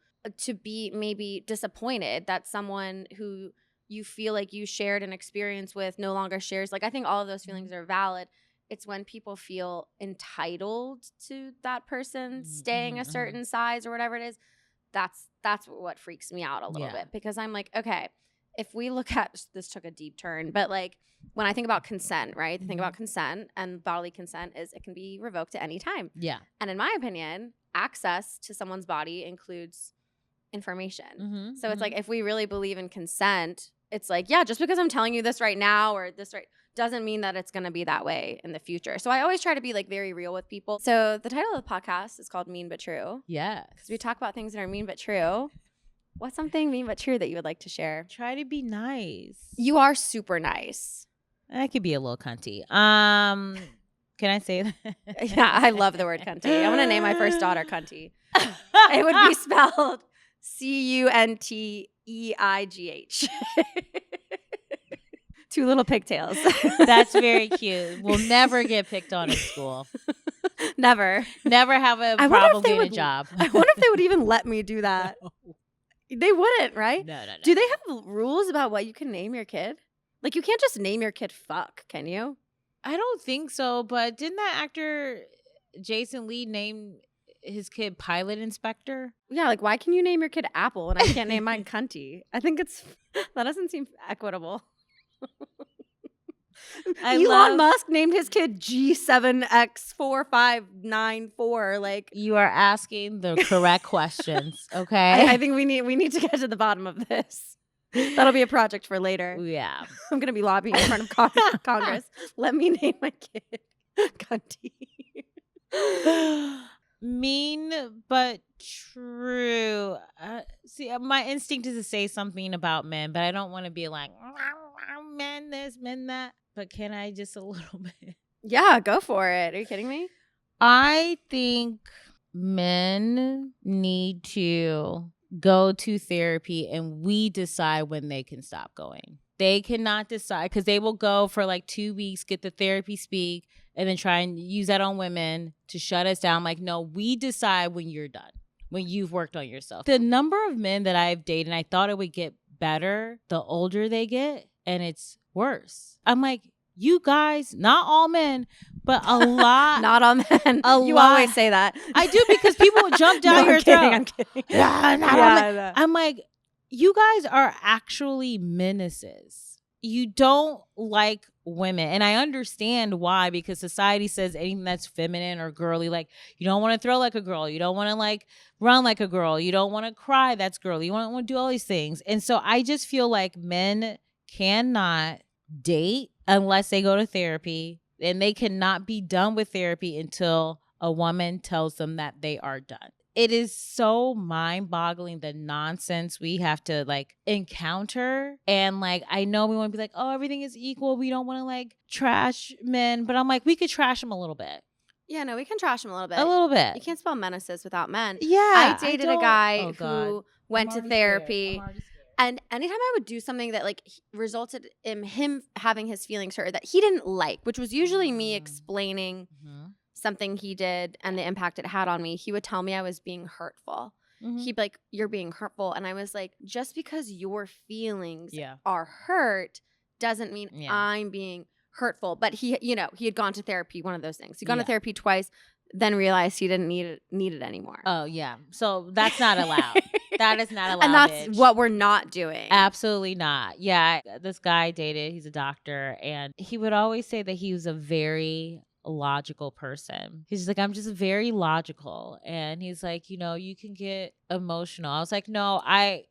A: be maybe disappointed that someone who you feel like you shared an experience with no longer shares. Like, I think all of those feelings are valid. It's when people feel entitled to that person staying a certain size or whatever it is. That's what freaks me out a little bit, because I'm like, okay, if we look at, this took a deep turn, but like when I think about consent, right? The thing about consent and bodily consent is it can be revoked at any time. Yeah. And in my opinion, access to someone's body includes information. So it's like, if we really believe in consent, it's like, yeah, just because I'm telling you this right now or this right doesn't mean that it's going to be that way in the future. So I always try to be like very real with people. So the title of the podcast is called Mean But True. Yeah. Because we talk about things that are mean but true. What's something mean but true that you would like to share?
B: Try to be nice.
A: You are super nice.
B: I could be a little cunty. Can I say that?
A: Yeah, I love the word cunty. I'm going to name my first daughter Cunty. It would be spelled Cunteigh. 2 little pigtails.
B: That's very cute. We'll never get picked on in school.
A: Never.
B: Never have a problem getting a job.
A: I wonder if they would even let me do that. No. They wouldn't, right?
B: No.
A: Do they have rules about what you can name your kid? Like, you can't just name your kid fuck, can you?
B: I don't think so, but didn't that actor Jason Lee name his kid Pilot Inspector?
A: Yeah, like why can you name your kid Apple and I can't name mine Cunty? I think that doesn't seem equitable. Elon Musk named his kid G7X4594. Like,
B: you are asking the correct questions, okay?
A: I think we need to get to the bottom of this. That'll be a project for later.
B: Yeah.
A: I'm gonna be lobbying in front of Congress. Let me name my kid Cunty.
B: Mean but true. See, my instinct is to say something about men, but I don't want to be like men this, men that. But can I just a little bit?
A: Yeah, go for it. Are you kidding me?
B: I think men need to go to therapy and we decide when they can stop going. They cannot decide because they will go for like 2 weeks, get the therapy speak, and then try and use that on women to shut us down. Like, no, we decide when you're done, when you've worked on yourself. The number of men that I've dated, and I thought it would get better the older they get, and it's worse. I'm like, you guys, not all men, but a lot.
A: Not all men. You
B: lot.
A: always say that.
B: I do because people jump down your throat.
A: I'm kidding.
B: Yeah, not all men. I'm like, you guys are actually menaces. You don't like women. And I understand why, because society says anything that's feminine or girly, like you don't want to throw like a girl. You don't want to like run like a girl. You don't want to cry. That's girly. You want to do all these things. And so I just feel like men cannot date unless they go to therapy, and they cannot be done with therapy until a woman tells them that they are done. It is so mind-boggling the nonsense we have to like encounter. And like, I know we want to be like, oh, everything is equal. We don't want to like trash men, but I'm like, we could trash them a little bit.
A: Yeah, no, we can trash them a little bit.
B: A little bit.
A: You can't spell menaces without men.
B: Yeah.
A: I dated a guy who went to therapy. And anytime I would do something that like resulted in him having his feelings hurt that he didn't like, which was usually me explaining something he did and the impact it had on me, he would tell me I was being hurtful. He'd be like, you're being hurtful. And I was like, just because your feelings are hurt doesn't mean I'm being hurtful. But he had gone to therapy, one of those things. He'd gone to therapy twice, then realized he didn't need it anymore.
B: Oh, yeah. So that's not allowed. That is not allowed.
A: And that's
B: bitch.
A: what we're not doing.
B: Absolutely not. Yeah. This guy I dated, he's a doctor, and he would always say that he was a very logical person. He's like, I'm just very logical. And he's like, you can get emotional. I was like, no, I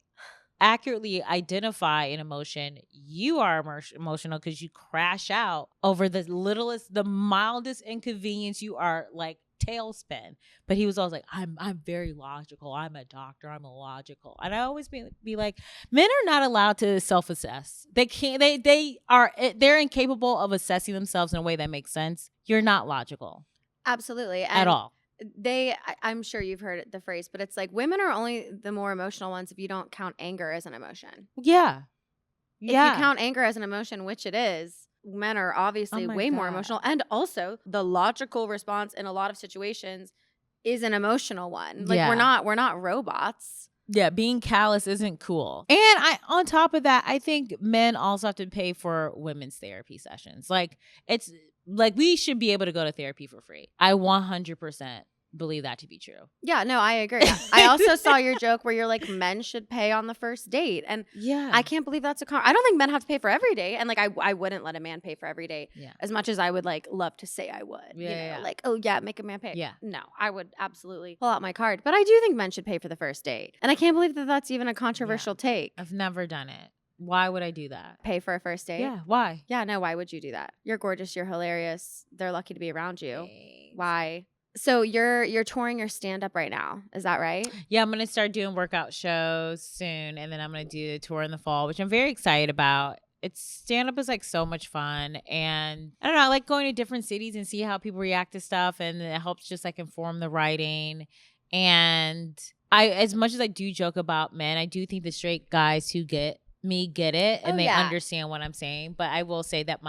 B: accurately identify an emotion. You are emotional because you crash out over the mildest inconvenience. You are like tailspin. But he was always like, I'm very logical. I'm a doctor. I'm logical. And I always be like, men are not allowed to self-assess. They can't. They're incapable of assessing themselves in a way that makes sense. You're not logical.
A: Absolutely.
B: At all.
A: I'm sure you've heard the phrase, but it's like women are only the more emotional ones if you don't count anger as an emotion.
B: Yeah.
A: If you count anger as an emotion, which it is, men are obviously way more emotional. And also the logical response in a lot of situations is an emotional one. Like we're not robots.
B: Yeah, being callous isn't cool. And on top of that, I think men also have to pay for women's therapy sessions. Like it's like we should be able to go to therapy for free. I 100% believe that to be true.
A: Yeah, no, I agree. I also saw your joke where you're like, men should pay on the first date. And I can't believe that's I don't think men have to pay for every date. And like, I wouldn't let a man pay for every date as much as I would like love to say I would. Like, oh yeah, make a man pay.
B: Yeah.
A: No, I would absolutely pull out my card. But I do think men should pay for the first date. And I can't believe that that's even a controversial take.
B: I've never done it. Why would I do that?
A: Pay for a first date?
B: Yeah, why?
A: Yeah, no, why would you do that? You're gorgeous, you're hilarious. They're lucky to be around you.
B: Thanks.
A: Why? So you're touring your stand-up right now. Is that right?
B: Yeah, I'm going to start doing workout shows soon, and then I'm going to do a tour in the fall, which I'm very excited about. Stand-up is like so much fun, and I don't know, I like going to different cities and see how people react to stuff, and it helps just like inform the writing. And as much as I do joke about men, I do think the straight guys who get it and they understand what I'm saying. But I will say that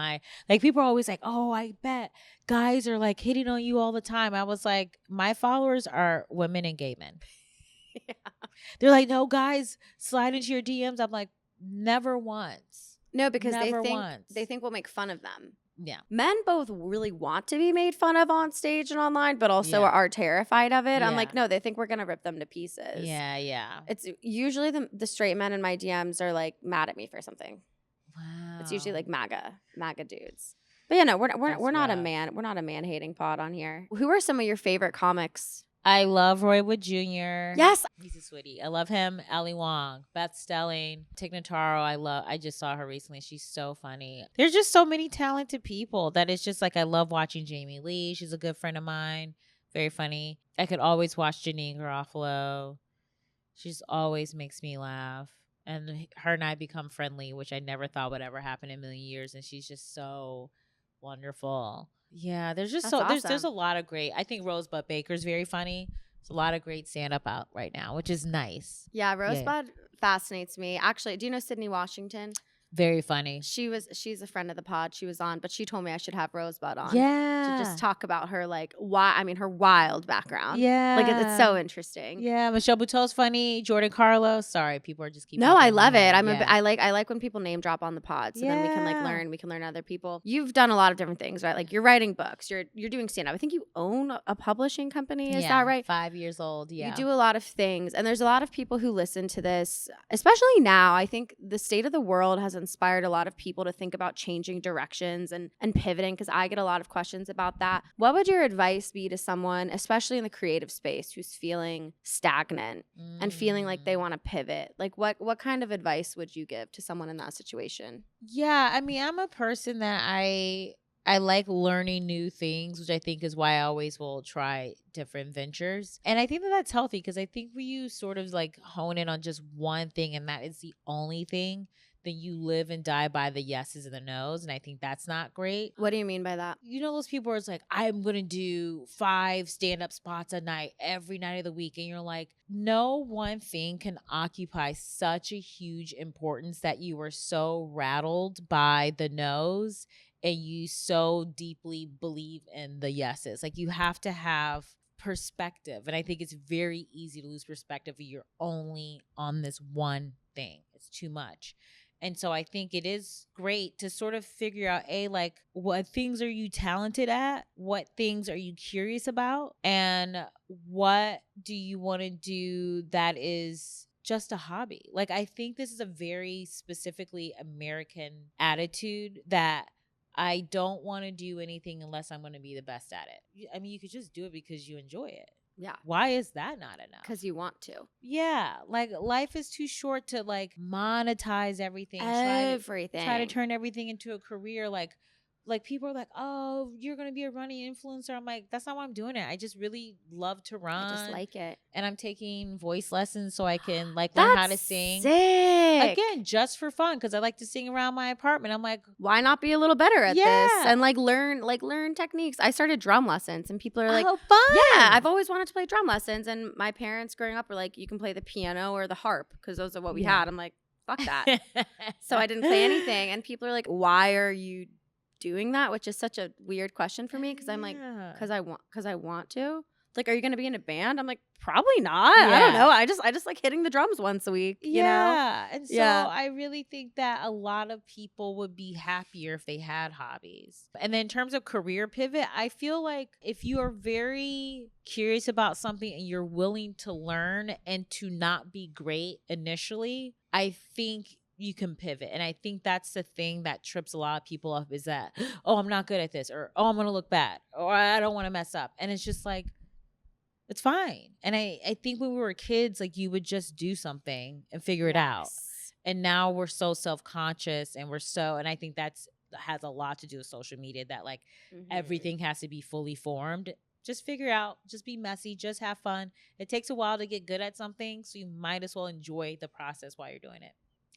B: people are always like, oh, I bet guys are like hitting on you all the time. I was like, my followers are women and gay men. They're like, no, guys slide into your DMs. I'm like, never once.
A: No, because they think we'll make fun of them.
B: Yeah.
A: Men both really want to be made fun of on stage and online, but also are terrified of it. I'm like, no, they think we're going to rip them to pieces.
B: Yeah, yeah.
A: It's usually the straight men in my DMs are like mad at me for something.
B: Wow.
A: It's usually like MAGA dudes. But yeah, no, we're not a man hating pod on here. Who are some of your favorite comics?
B: I love Roy Wood Jr.
A: Yes.
B: He's a sweetie. I love him. Ali Wong, bestselling. Tig Notaro, I just saw her recently. She's so funny. There's just so many talented people that it's just like I love watching Jamie Lee. She's a good friend of mine. Very funny. I could always watch Janine Garofalo. She just always makes me laugh. And her and I become friendly, which I never thought would ever happen in a million years. And she's just so wonderful. Yeah, there's just there's a lot of great. I think Rosebud Baker's very funny. There's a lot of great stand up out right now, which is nice.
A: Yeah, Rosebud fascinates me. Actually, do you know Sydney Washington?
B: Very funny.
A: She's a friend of the pod. She was on, but she told me I should have Rosebud on.
B: Yeah.
A: To just talk about her her wild background.
B: Yeah.
A: Like it's so interesting.
B: Yeah, Michelle Buteau's funny. Jordan Carlos. Sorry, people are just keeping.
A: No, I love it. I like when people name drop on the pod, so then we can learn other people. You've done a lot of different things, right? Like you're writing books, you're doing stand up. I think you own a publishing company. Is that right?
B: 5 years old. Yeah.
A: You do a lot of things, and there's a lot of people who listen to this, especially now. I think the state of the world has inspired a lot of people to think about changing directions and pivoting, because I get a lot of questions about that. What would your advice be to someone, especially in the creative space, who's feeling stagnant and feeling like they want to pivot? Like what kind of advice would you give to someone in that situation?
B: Yeah, I mean, I'm a person that I like learning new things, which I think is why I always will try different ventures. And I think that that's healthy, because I think when you sort of like hone in on just one thing and that is the only thing, then you live and die by the yeses and the nos. And I think that's not great.
A: What do you mean by that?
B: You know, those people where it's like, I'm going to do 5 stand-up spots a night, every night of the week. And you're like, no one thing can occupy such a huge importance that you are so rattled by the no's and you so deeply believe in the yeses. Like you have to have perspective. And I think it's very easy to lose perspective if you're only on this one thing. It's too much. And so I think it is great to sort of figure out, like, what things are you talented at? What things are you curious about? And what do you want to do that is just a hobby? Like, I think this is a very specifically American attitude that I don't want to do anything unless I'm going to be the best at it. I mean, you could just do it because you enjoy it.
A: Yeah.
B: Why is that not enough?
A: Because you want to.
B: Yeah. Like life is too short to like monetize everything. Try to turn everything into a career. Like people are like, oh, you're going to be a running influencer. I'm like, that's not why I'm doing it. I just really love to run.
A: I just like it.
B: And I'm taking voice lessons so I can like learn how to sing.
A: Sick.
B: Again, just for fun, because I like to sing around my apartment. I'm like,
A: why not be a little better at this and learn techniques? I started drum lessons and people are like,
B: oh, fun.
A: Yeah, I've always wanted to play drum lessons. And my parents growing up were like, you can play the piano or the harp, because those are what we had. I'm like, fuck that. So I didn't play anything. And people are like, why are you doing that? Which is such a weird question for me, because I'm like, because I want to. Like, are you going to be in a band? I'm like, probably not. I don't know. I just like hitting the drums once a week, you know?
B: And so I really think that a lot of people would be happier if they had hobbies. And then in terms of career pivot, I feel like if you are very curious about something and you're willing to learn and to not be great initially, I think you can pivot. And I think that's the thing that trips a lot of people up, is that, oh, I'm not good at this, or oh, I'm going to look bad, or I don't want to mess up. And it's just like, it's fine. And I think when we were kids, like you would just do something and figure it out. And now we're so self-conscious and and I think has a lot to do with social media, that like everything has to be fully formed. Just figure out, just be messy, just have fun. It takes a while to get good at something, so you might as well enjoy the process while you're doing it.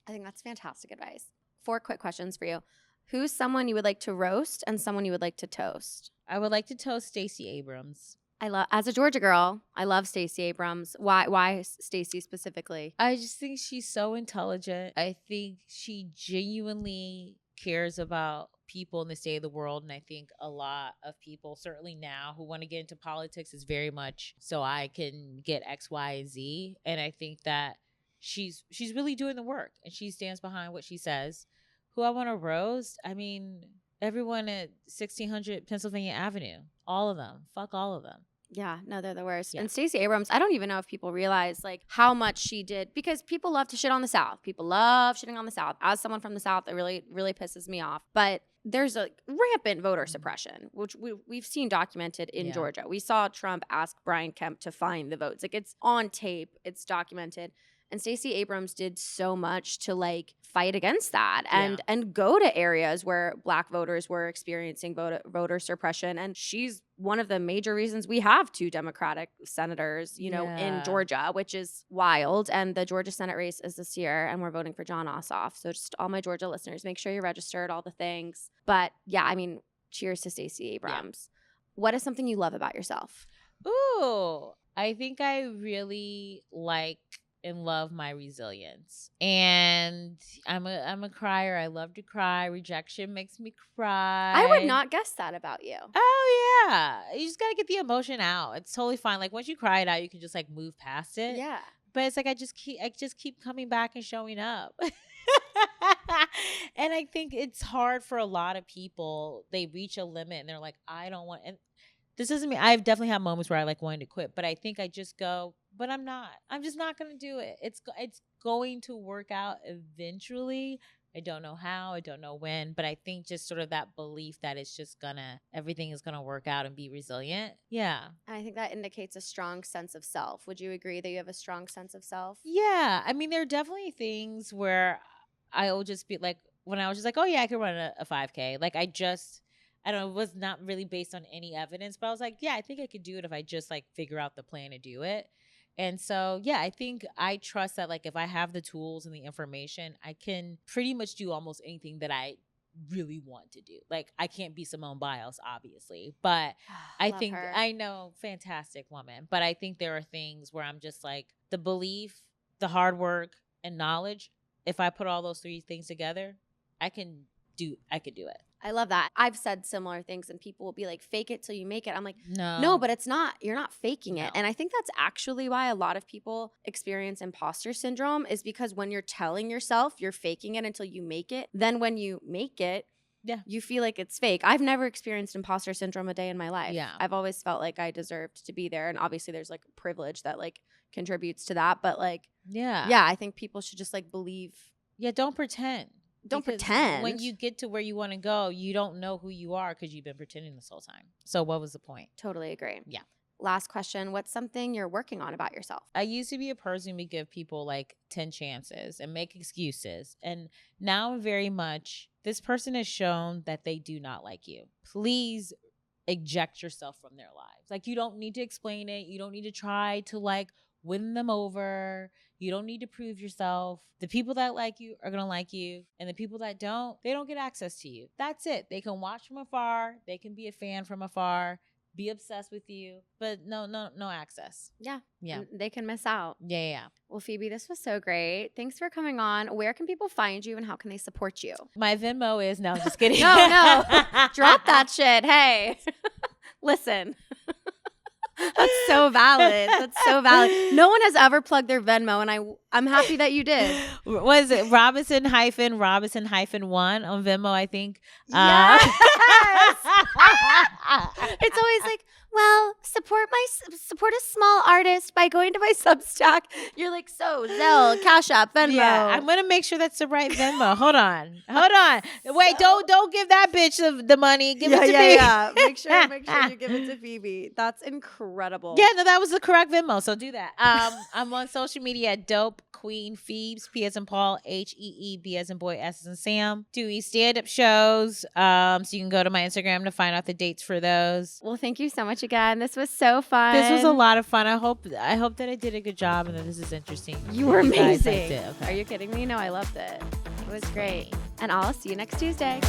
A: I think that's fantastic advice. 4 quick questions for you. Who's someone you would like to roast and someone you would like to toast?
B: I would like to toast Stacey Abrams.
A: As a Georgia girl, I love Stacey Abrams. Why Stacey specifically?
B: I just think she's so intelligent. I think she genuinely cares about people in the state of the world. And I think a lot of people, certainly now, who want to get into politics is very much so I can get X, Y, and Z. And I think that she's really doing the work, and she stands behind what she says. Who I want to roast? I mean, everyone at 1600 Pennsylvania Avenue. All of them. Fuck all of them.
A: Yeah, no, they're the worst.
B: Yeah.
A: And Stacey Abrams, I don't even know if people realize like how much she did, because people love to shit on the South. People love shitting on the South. As someone from the South, it really, really pisses me off. But there's a rampant voter suppression, which we've seen documented in Georgia. We saw Trump ask Brian Kemp to find the votes. Like, it's on tape. It's documented. And Stacey Abrams did so much to like fight against that and go to areas where Black voters were experiencing voter suppression. And she's one of the major reasons we have 2 Democratic senators, you know, in Georgia, which is wild. And the Georgia Senate race is this year, and we're voting for Jon Ossoff. So just all my Georgia listeners, make sure you're registered, all the things. But yeah, I mean, cheers to Stacey Abrams. Yeah. What is something you love about yourself?
B: Ooh, I think I really like and love my resilience. And I'm a crier. I love to cry. Rejection makes me cry.
A: I would not guess that about you.
B: Oh yeah. You just gotta get the emotion out. It's totally fine. Like once you cry it out, you can just like move past it.
A: Yeah.
B: But it's like I just keep coming back and showing up. And I think it's hard for a lot of people. They reach a limit and they're like, I don't want, and this doesn't mean, I've definitely had moments where I like wanted to quit, but I think I just go, but I'm not. I'm just not going to do it. It's going to work out eventually. I don't know how, I don't know when, but I think just sort of that belief that it's just everything is gonna work out and be resilient. Yeah.
A: I think that indicates a strong sense of self. Would you agree that you have a strong sense of self?
B: Yeah. I mean, there are definitely things where I'll just be like, when I was just like, oh yeah, I could run a 5K. Like I don't know, it was not really based on any evidence, but I was like, yeah, I think I could do it if I just like figure out the plan to do it. And so, yeah, I think I trust that like if I have the tools and the information, I can pretty much do almost anything that I really want to do. Like I can't be Simone Biles, obviously, but I think
A: her.
B: I know, fantastic woman. But I think there are things where I'm just like the belief, the hard work, and knowledge. If I put all those 3 things together, I could do it.
A: I love that. I've said similar things and people will be like, fake it till you make it. I'm like, no, but it's not. You're not faking it. And I think that's actually why a lot of people experience imposter syndrome, is because when you're telling yourself you're faking it until you make it, then when you make it, you feel like it's fake. I've never experienced imposter syndrome a day in my life. Yeah. I've always felt like I deserved to be there. And obviously there's like privilege that like contributes to that. But like, yeah, I think people should just like believe.
B: Yeah, don't pretend.
A: Don't pretend.
B: When you get to where you want to go, you don't know who you are because you've been pretending this whole time. So what was the point?
A: Totally agree.
B: Yeah.
A: Last question. What's something you're working on about yourself?
B: I used to be a person who would give people like 10 chances and make excuses. And now I'm very much, this person has shown that they do not like you. Please eject yourself from their lives. Like you don't need to explain it. You don't need to try to like win them over. You don't need to prove yourself. The people that like you are going to like you. And the people that don't, they don't get access to you. That's it. They can watch from afar. They can be a fan from afar, be obsessed with you, but no access.
A: Yeah. They can miss out.
B: Yeah.
A: Well, Phoebe, this was so great. Thanks for coming on. Where can people find you and how can they support you?
B: My Venmo is, no, I'm just kidding.
A: No. Drop that shit. Hey, listen. That's so valid. No one has ever plugged their Venmo, and I'm happy that you did.
B: Was it Robinson hyphen 1 on Venmo, I think?
A: Yes. It's always like, well, support a small artist by going to my Substack. You're like, so Zelle, Cash App, Venmo.
B: Yeah, I'm gonna make sure that's the right Venmo. Hold on. Wait, don't give that bitch the money. Give it to me.
A: Yeah. Make sure you give it to Phoebe. That's incredible.
B: Yeah, no, that was the correct Venmo. So do that. I'm on social media at Dope Queen Phoebes, P as in Paul, HEE, B as in boy, S as in Sam. Doing stand-up shows. So you can go to my Instagram to find out the dates for those.
A: Well, thank you so much again. This was so fun.
B: This was a lot of fun. I hope that I did a good job and that this is interesting.
A: You were amazing. Okay. Are you kidding me? No, I loved it. It was great. And I'll see you next Tuesday.